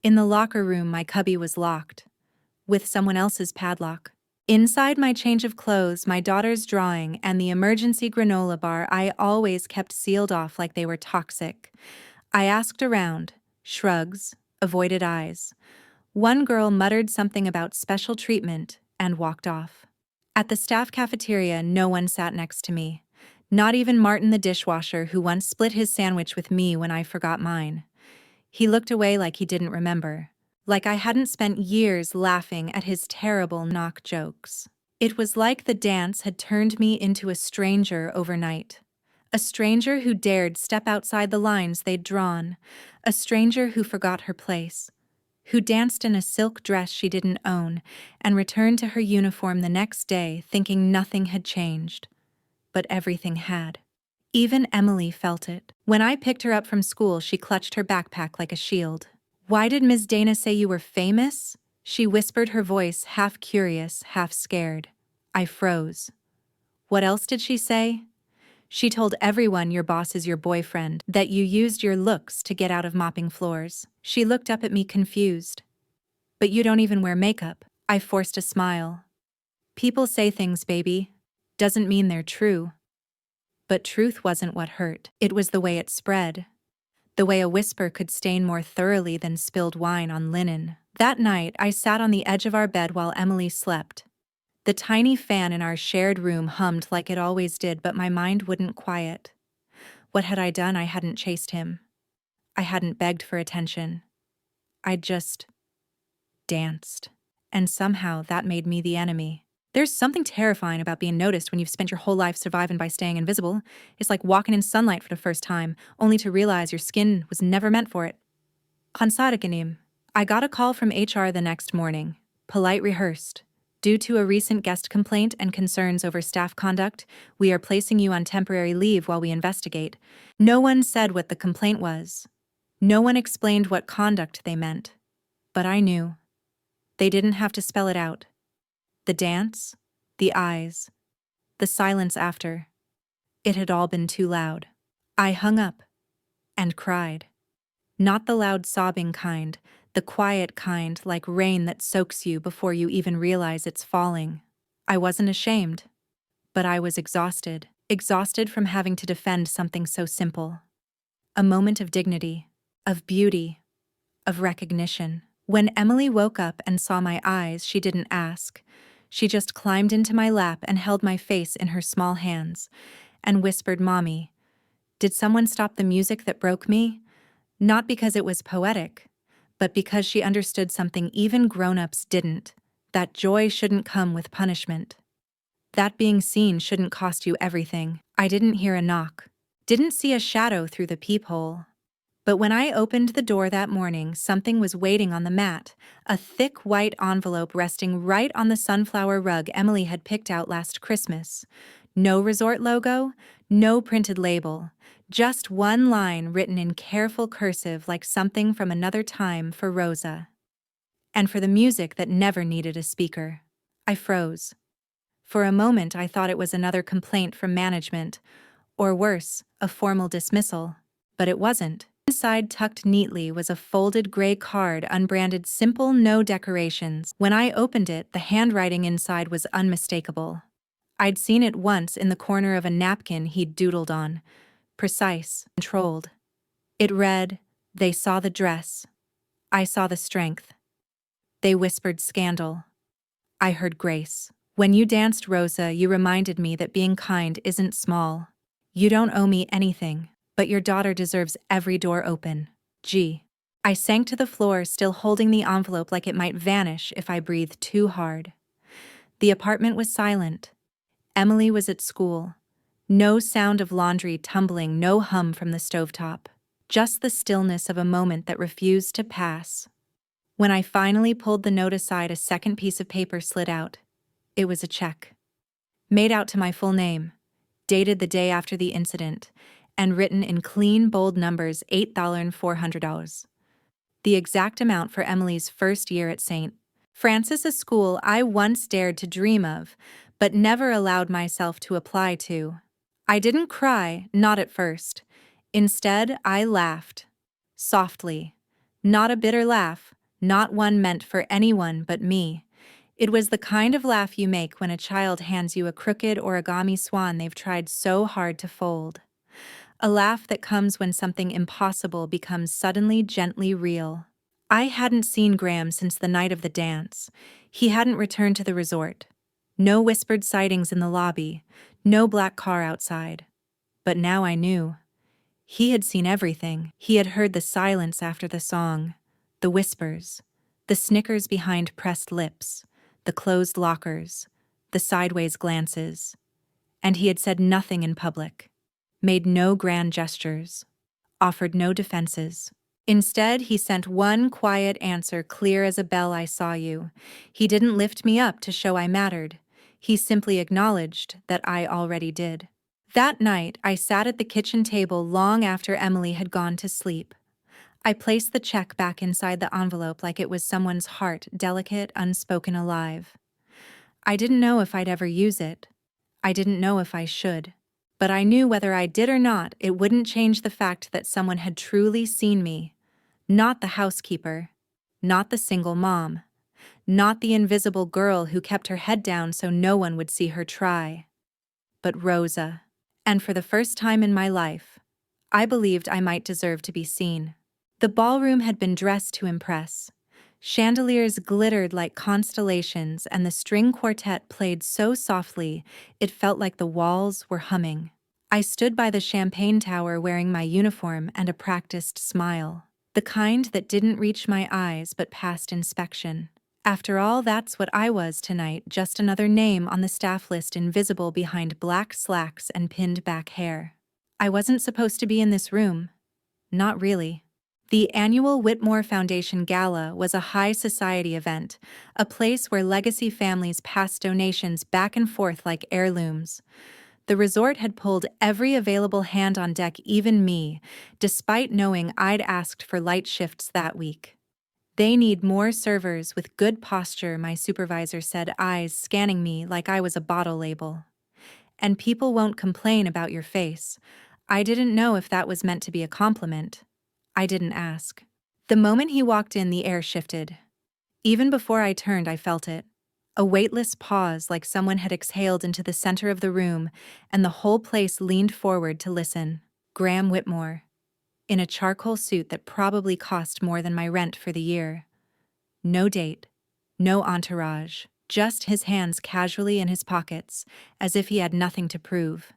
In the locker room, my cubby was locked. With someone else's padlock. Inside my change of clothes, my daughter's drawing, and the emergency granola bar I always kept sealed off like they were toxic. I asked around. Shrugs. Avoided eyes. One girl muttered something about special treatment and walked off. At the staff cafeteria, no one sat next to me. Not even Martin the dishwasher, who once split his sandwich with me when I forgot mine. He looked away like he didn't remember. Like I hadn't spent years laughing at his terrible knock jokes. It was like the dance had turned me into a stranger overnight. A stranger who dared step outside the lines they'd drawn. A stranger who forgot her place. Who danced in a silk dress she didn't own and returned to her uniform the next day thinking nothing had changed. But everything had. Even Emily felt it. When I picked her up from school, she clutched her backpack like a shield. "Why did Ms. Dana say you were famous?" She whispered, her voice half curious, half scared. I froze. What else did she say? She told everyone your boss is your boyfriend, that you used your looks to get out of mopping floors. She looked up at me confused. But you don't even wear makeup. I forced a smile. People say things, baby. Doesn't mean they're true. But truth wasn't what hurt. It was the way it spread. The way a whisper could stain more thoroughly than spilled wine on linen. That night, I sat on the edge of our bed while Emily slept. The tiny fan in our shared room hummed like it always did, but my mind wouldn't quiet. What had I done? I hadn't chased him. I hadn't begged for attention. I'd just danced. And somehow that made me the enemy. There's something terrifying about being noticed when you've spent your whole life surviving by staying invisible. It's like walking in sunlight for the first time, only to realize your skin was never meant for it. Hansarikanim. I got a call from HR the next morning. Polite rehearsed. Due to a recent guest complaint and concerns over staff conduct, we are placing you on temporary leave while we investigate. No one said what the complaint was. No one explained what conduct they meant. But I knew. They didn't have to spell it out. The dance, the eyes, the silence after. It had all been too loud. I hung up and cried. Not the loud sobbing kind, the quiet kind like rain that soaks you before you even realize it's falling. I wasn't ashamed, but I was exhausted. Exhausted from having to defend something so simple. A moment of dignity, of beauty, of recognition. When Emily woke up and saw my eyes, she didn't ask. She just climbed into my lap and held my face in her small hands and whispered, "Mommy, did someone stop the music that broke me?" Not because it was poetic, but because she understood something even grown-ups didn't, that joy shouldn't come with punishment. That being seen shouldn't cost you everything. I didn't hear a knock, didn't see a shadow through the peephole. But when I opened the door that morning, something was waiting on the mat, a thick white envelope resting right on the sunflower rug Emily had picked out last Christmas. No resort logo, no printed label, just one line written in careful cursive like something from another time for Rosa. And for the music that never needed a speaker. I froze. For a moment I thought it was another complaint from management, or worse, a formal dismissal. But it wasn't. Inside, tucked neatly, was a folded gray card unbranded simple, no decorations. When I opened it, the handwriting inside was unmistakable. I'd seen it once in the corner of a napkin he'd doodled on. Precise, controlled. It read, "They saw the dress. I saw the strength. They whispered scandal. I heard grace. When you danced, Rosa, you reminded me that being kind isn't small. You don't owe me anything. But your daughter deserves every door open. G." I sank to the floor, still holding the envelope like it might vanish if I breathed too hard. The apartment was silent. Emily was at school. No sound of laundry tumbling, no hum from the stovetop. Just the stillness of a moment that refused to pass. When I finally pulled the note aside, a second piece of paper slid out. It was a check. Made out to my full name, dated the day after the incident, and written in clean, bold numbers, $8,400. The exact amount for Emily's first year at St. Francis, a school I once dared to dream of, but never allowed myself to apply to. I didn't cry, not at first. Instead, I laughed. Softly. Not a bitter laugh, not one meant for anyone but me. It was the kind of laugh you make when a child hands you a crooked origami swan they've tried so hard to fold. A laugh that comes when something impossible becomes suddenly gently real. I hadn't seen Graham since the night of the dance. He hadn't returned to the resort. No whispered sightings in the lobby, no black car outside. But now I knew. He had seen everything. He had heard the silence after the song, the whispers, the snickers behind pressed lips, the closed lockers, the sideways glances. And he had said nothing in public, made no grand gestures, offered no defenses. Instead, he sent one quiet answer, clear as a bell: I saw you. He didn't lift me up to show I mattered. He simply acknowledged that I already did. That night, I sat at the kitchen table long after Emily had gone to sleep. I placed the check back inside the envelope like it was someone's heart, delicate, unspoken, alive. I didn't know if I'd ever use it. I didn't know if I should. But I knew whether I did or not, it wouldn't change the fact that someone had truly seen me. Not the housekeeper. Not the single mom. Not the invisible girl who kept her head down so no one would see her try. But Rosa. And for the first time in my life, I believed I might deserve to be seen. The ballroom had been dressed to impress. Chandeliers glittered like constellations, and the string quartet played so softly it felt like the walls were humming. I stood by the champagne tower wearing my uniform and a practiced smile, the kind that didn't reach my eyes but passed inspection. After all, that's what I was tonight, just another name on the staff list, invisible behind black slacks and pinned back hair. I wasn't supposed to be in this room. Not really. The annual Whitmore Foundation Gala was a high society event, a place where legacy families passed donations back and forth like heirlooms. The resort had pulled every available hand on deck, even me, despite knowing I'd asked for light shifts that week. They need more servers with good posture, my supervisor said, eyes scanning me like I was a bottle label. And people won't complain about your face. I didn't know if that was meant to be a compliment. I didn't ask. The moment he walked in, the air shifted. Even before I turned, I felt it. A weightless pause, like someone had exhaled into the center of the room, and the whole place leaned forward to listen. Graham Whitmore. In a charcoal suit that probably cost more than my rent for the year. No date, no entourage, just his hands casually in his pockets, as if he had nothing to prove.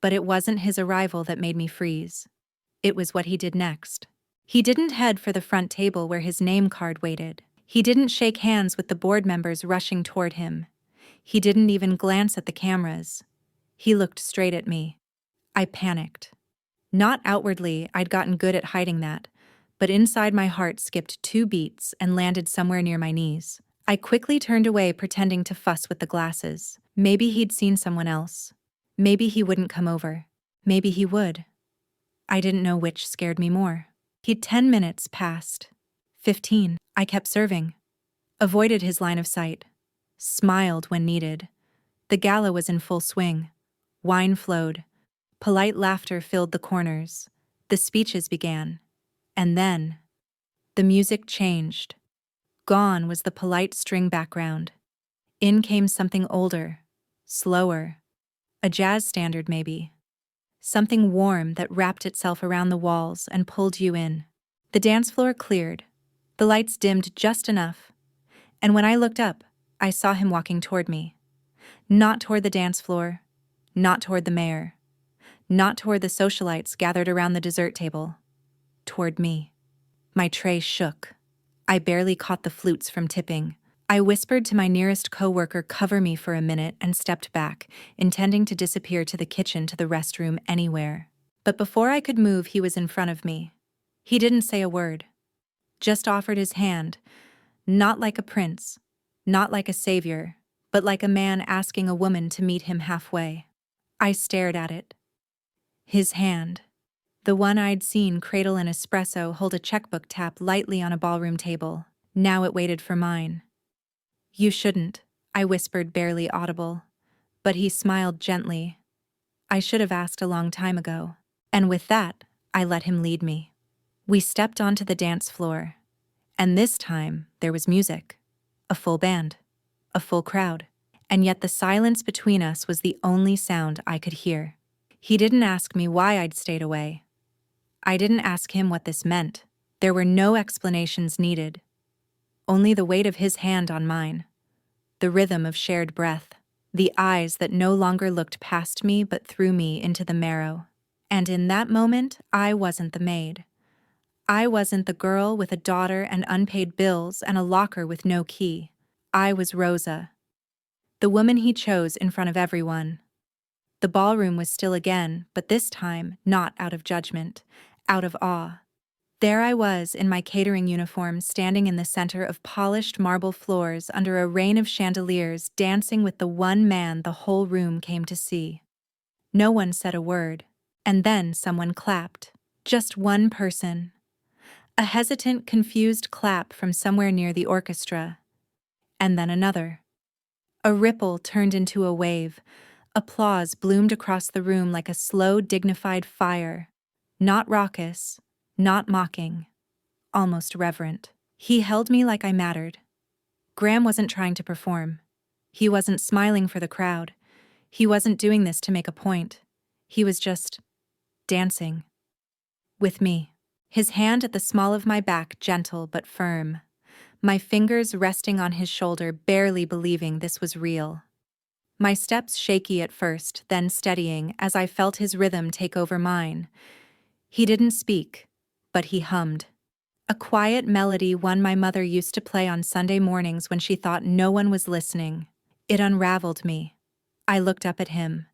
But it wasn't his arrival that made me freeze. It was what he did next. He didn't head for the front table where his name card waited. He didn't shake hands with the board members rushing toward him. He didn't even glance at the cameras. He looked straight at me. I panicked. Not outwardly, I'd gotten good at hiding that, but inside my heart skipped 2 beats and landed somewhere near my knees. I quickly turned away, pretending to fuss with the glasses. Maybe he'd seen someone else. Maybe he wouldn't come over. Maybe he would. I didn't know which scared me more. 10 minutes passed. 15. I kept serving. Avoided his line of sight. Smiled when needed. The gala was in full swing. Wine flowed. Polite laughter filled the corners. The speeches began. And then, the music changed. Gone was the polite string background. In came something older, slower. A jazz standard, maybe. Something warm that wrapped itself around the walls and pulled you in. The dance floor cleared. The lights dimmed just enough. And when I looked up, I saw him walking toward me. Not toward the dance floor. Not toward the mayor. Not toward the socialites gathered around the dessert table. Toward me. My tray shook. I barely caught the flutes from tipping. I whispered to my nearest coworker, "Cover me for a minute," and stepped back, intending to disappear to the kitchen, to the restroom, anywhere. But before I could move, he was in front of me. He didn't say a word, just offered his hand, not like a prince, not like a savior, but like a man asking a woman to meet him halfway. I stared at it. His hand. The one I'd seen cradle an espresso, hold a checkbook, tap lightly on a ballroom table. Now it waited for mine. "You shouldn't," I whispered, barely audible. But he smiled gently. "I should have asked a long time ago." And with that, I let him lead me. We stepped onto the dance floor. And this time, there was music. A full band. A full crowd. And yet the silence between us was the only sound I could hear. He didn't ask me why I'd stayed away. I didn't ask him what this meant. There were no explanations needed. Only the weight of his hand on mine. The rhythm of shared breath. The eyes that no longer looked past me but through me into the marrow. And in that moment, I wasn't the maid. I wasn't the girl with a daughter and unpaid bills and a locker with no key. I was Rosa. The woman he chose in front of everyone. The ballroom was still again, but this time not out of judgment, out of awe. There I was in my catering uniform, standing in the center of polished marble floors under a rain of chandeliers, dancing with the one man the whole room came to see. No one said a word, and then someone clapped. Just one person. A hesitant, confused clap from somewhere near the orchestra. And then another. A ripple turned into a wave. Applause bloomed across the room like a slow, dignified fire. Not raucous, not mocking, almost reverent. He held me like I mattered. Graham wasn't trying to perform. He wasn't smiling for the crowd. He wasn't doing this to make a point. He was just dancing. With me. His hand at the small of my back, gentle but firm. My fingers resting on his shoulder, barely believing this was real. My steps shaky at first, then steadying as I felt his rhythm take over mine. He didn't speak, but he hummed. A quiet melody, one my mother used to play on Sunday mornings when she thought no one was listening. It unraveled me. I looked up at him.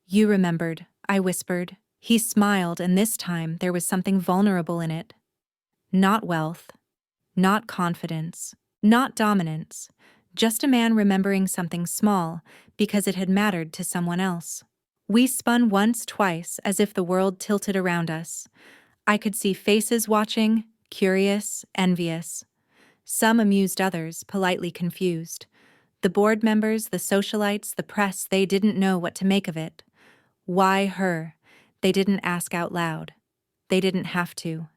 "You remembered," I whispered. He smiled, and this time there was something vulnerable in it. Not wealth, not confidence, not dominance, just a man remembering something small because it had mattered to someone else. We spun once, twice, as if the world tilted around us. I could see faces watching, curious, envious. Some amused, others politely confused. The board members, the socialites, the press, they didn't know what to make of it. Why her? They didn't ask out loud. They didn't have to.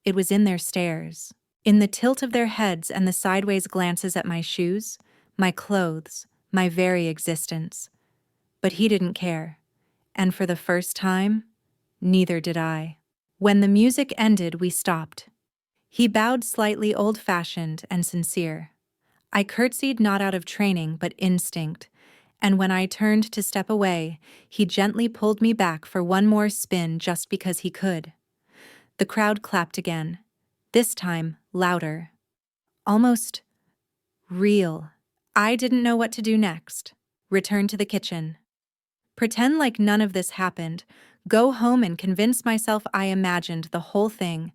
It was in their stares, in the tilt of their heads and the sideways glances at my shoes, my clothes, my very existence. But he didn't care. And for the first time, neither did I. When the music ended, we stopped. He bowed slightly, old-fashioned and sincere. I curtsied, not out of training, but instinct. And when I turned to step away, he gently pulled me back for one more spin just because he could. The crowd clapped again, this time louder. Almost real. I didn't know what to do next. Return to the kitchen. Pretend like none of this happened. Go home and convince myself I imagined the whole thing.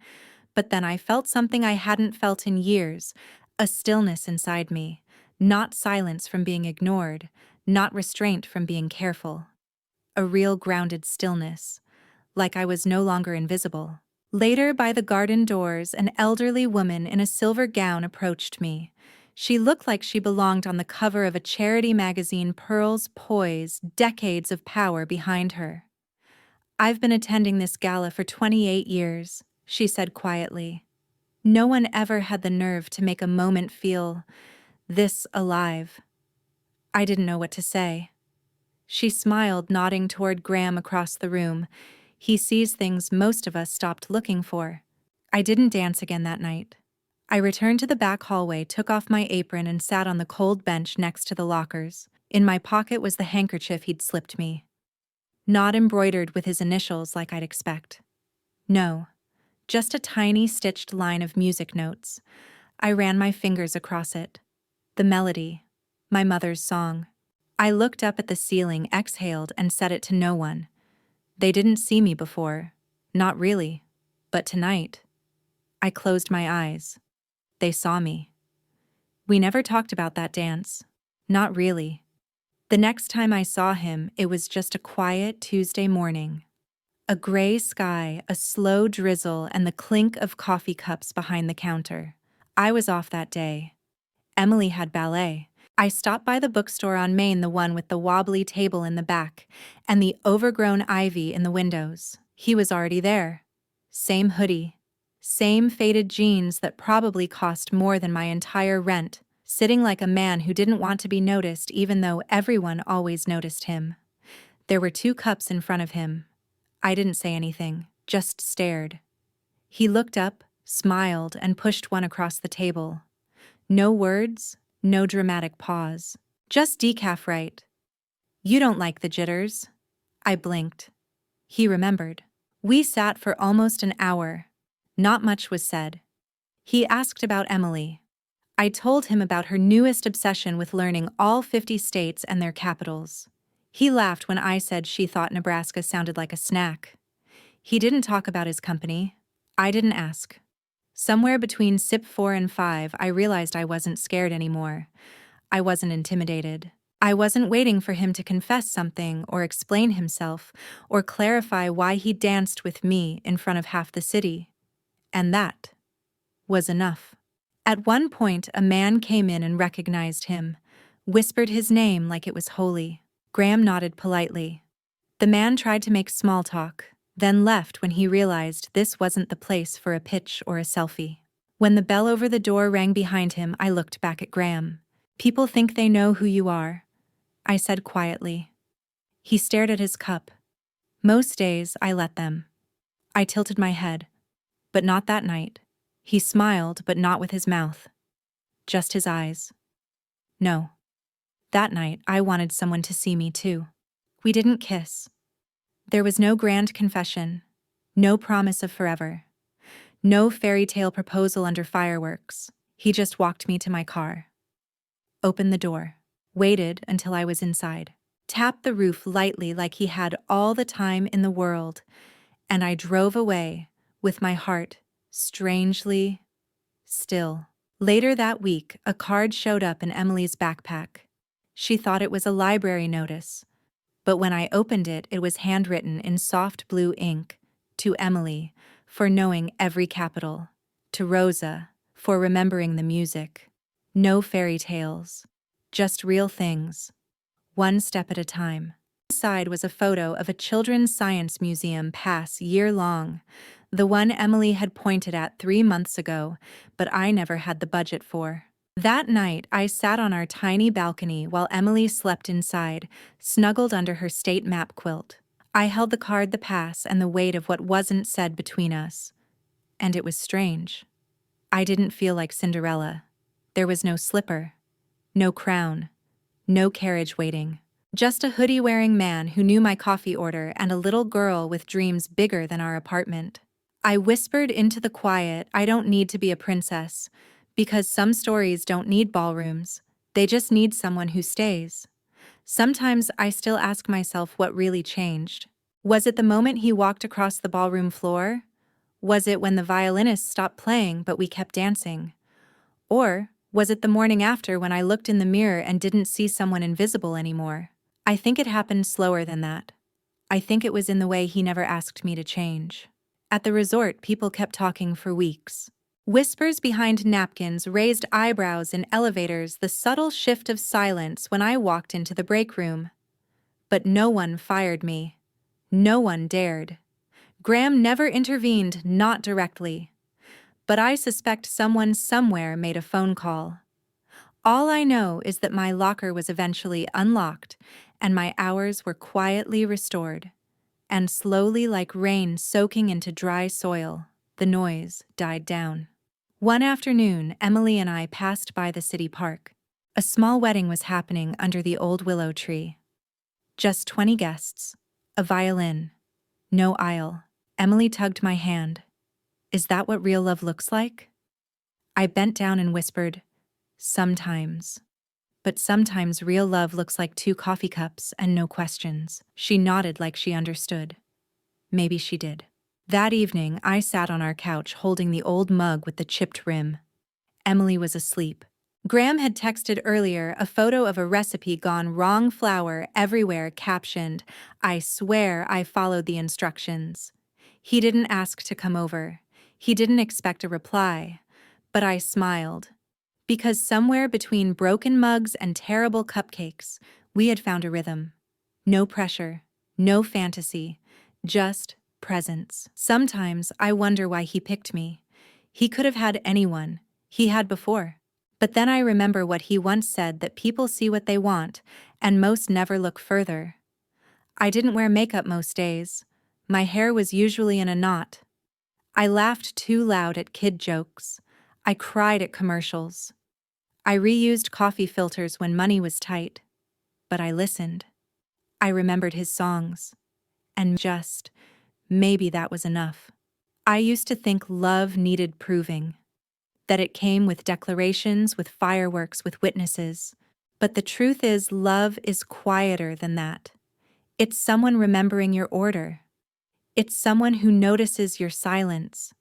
But then I felt something I hadn't felt in years, a stillness inside me. Not silence from being ignored, not restraint from being careful. A real grounded stillness, like I was no longer invisible. Later, by the garden doors, an elderly woman in a silver gown approached me. She looked like she belonged on the cover of a charity magazine, pearls poised, decades of power behind her. "I've been attending this gala for 28 years, she said quietly. No one ever had the nerve to make a moment feel this alive. I didn't know what to say. She smiled, nodding toward Graham across the room. He sees things most of us stopped looking for. I didn't dance again that night. I returned to the back hallway, took off my apron, and sat on the cold bench next to the lockers. In my pocket was the handkerchief he'd slipped me. Not embroidered with his initials like I'd expect. No, just a tiny stitched line of music notes. I ran my fingers across it. The melody. My mother's song. I looked up at the ceiling, exhaled, and said it to no one. They didn't see me before. Not really. But tonight. I closed my eyes. They saw me. We never talked about that dance. Not really. The next time I saw him, it was just a quiet Tuesday morning. A gray sky, a slow drizzle, and the clink of coffee cups behind the counter. I was off that day. Emily had ballet. I stopped by the bookstore on Main, the one with the wobbly table in the back, and the overgrown ivy in the windows. He was already there. Same hoodie. Same faded jeans that probably cost more than my entire rent, sitting like a man who didn't want to be noticed even though everyone always noticed him. There were 2 cups in front of him. I didn't say anything, just stared. He looked up, smiled, and pushed one across the table. No words, no dramatic pause. Just decaf, right? You don't like the jitters? I blinked. He remembered. We sat for almost an hour. Not much was said. He asked about Emily. I told him about her newest obsession with learning all 50 states and their capitals. He laughed when I said she thought Nebraska sounded like a snack. He didn't talk about his company. I didn't ask. Somewhere between sip 4 and 5, I realized I wasn't scared anymore. I wasn't intimidated. I wasn't waiting for him to confess something or explain himself or clarify why he danced with me in front of half the city. And that was enough. At one point, a man came in and recognized him, whispered his name like it was holy. Graham nodded politely. The man tried to make small talk, then left when he realized this wasn't the place for a pitch or a selfie. When the bell over the door rang behind him, I looked back at Graham. People think they know who you are, I said quietly. He stared at his cup. Most days, I let them. I tilted my head. But not that night. He smiled, but not with his mouth. Just his eyes. No. That night, I wanted someone to see me too. We didn't kiss. There was no grand confession, no promise of forever, no fairy tale proposal under fireworks. He just walked me to my car. Opened the door. Waited until I was inside. Tapped the roof lightly like he had all the time in the world, and I drove away with my heart strangely still. Later that week, a card showed up in Emily's backpack. She thought it was a library notice, but when I opened it, it was handwritten in soft blue ink, to Emily, for knowing every capital, to Rosa, for remembering the music. No fairy tales, just real things, one step at a time. Inside was a photo of a children's science museum pass year-long, the one Emily had pointed at 3 months ago, but I never had the budget for. That night, I sat on our tiny balcony while Emily slept inside, snuggled under her state map quilt. I held the card, the pass, and the weight of what wasn't said between us. And it was strange. I didn't feel like Cinderella. There was no slipper, no crown, no carriage waiting. Just a hoodie-wearing man who knew my coffee order and a little girl with dreams bigger than our apartment. I whispered into the quiet, I don't need to be a princess, because some stories don't need ballrooms, they just need someone who stays. Sometimes I still ask myself what really changed. Was it the moment he walked across the ballroom floor? Was it when the violinist stopped playing but we kept dancing? Or was it the morning after when I looked in the mirror and didn't see someone invisible anymore? I think it happened slower than that. I think it was in the way he never asked me to change. At the resort, people kept talking for weeks. Whispers behind napkins, raised eyebrows in elevators, the subtle shift of silence when I walked into the break room. But no one fired me. No one dared. Graham never intervened, not directly. But I suspect someone somewhere made a phone call. All I know is that my locker was eventually unlocked and my hours were quietly restored. And slowly, like rain soaking into dry soil, the noise died down. One afternoon, Emily and I passed by the city park. A small wedding was happening under the old willow tree. Just 20 guests, a violin, no aisle. Emily tugged my hand. Is that what real love looks like? I bent down and whispered, Sometimes. But sometimes real love looks like 2 coffee cups and no questions. She nodded like she understood. Maybe she did. That evening, I sat on our couch holding the old mug with the chipped rim. Emily was asleep. Graham had texted earlier a photo of a recipe gone wrong, flour everywhere, captioned, "I swear I followed the instructions." He didn't ask to come over. He didn't expect a reply. But I smiled. Because somewhere between broken mugs and terrible cupcakes, we had found a rhythm. No pressure, no fantasy, just presence. Sometimes I wonder why he picked me. He could have had anyone. He had before. But then I remember what he once said, that people see what they want, and most never look further. I didn't wear makeup most days. My hair was usually in a knot. I laughed too loud at kid jokes. I cried at commercials. I reused coffee filters when money was tight. But I listened. I remembered his songs. And just, maybe that was enough. I used to think love needed proving. That it came with declarations, with fireworks, with witnesses. But the truth is, love is quieter than that. It's someone remembering your order. It's someone who notices your silence.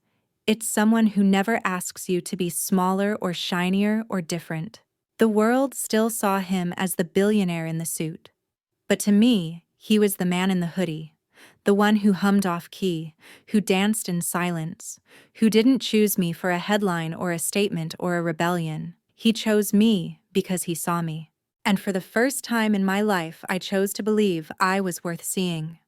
It's someone who never asks you to be smaller or shinier or different. The world still saw him as the billionaire in the suit. But to me, he was the man in the hoodie. The one who hummed off-key, who danced in silence, who didn't choose me for a headline or a statement or a rebellion. He chose me because he saw me. And for the first time in my life, I chose to believe I was worth seeing.